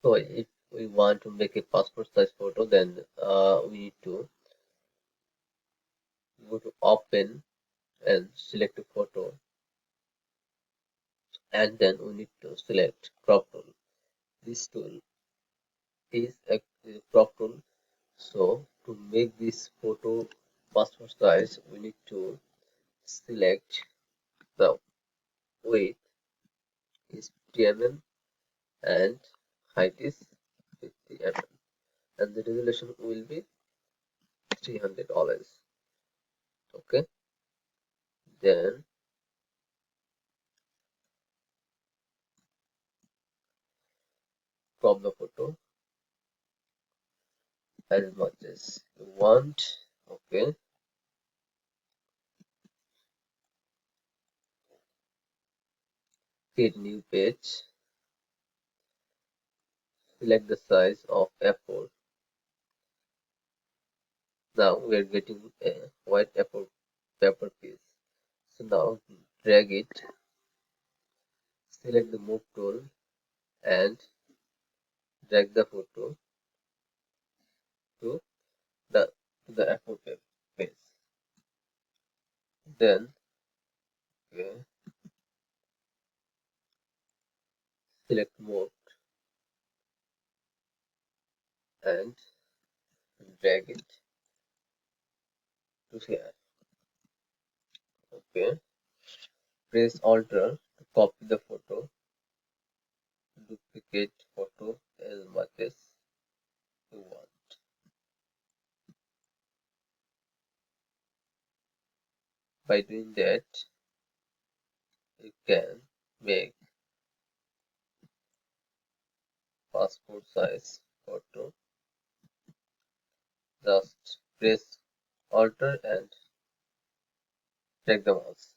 So if we want to make a passport size photo, then we need to go to open and select a photo, and then we need to select crop tool. This tool is a crop tool. So to make this photo passport size, we need to select the width is 50 mm and height is 50 mm, and the resolution will be 300 always. Okay, then crop the photo as much as you want. Okay, create new page, select the size of A4. Now we are getting a white A4 paper piece. So now drag it, select the move tool, and drag the photo to the A4 page. Then okay, select move and drag it to here. Okay, press Alt to copy the photo, duplicate photo as much as you want. By doing that, you can make passport size photo. Just press Alt and drag the mouse.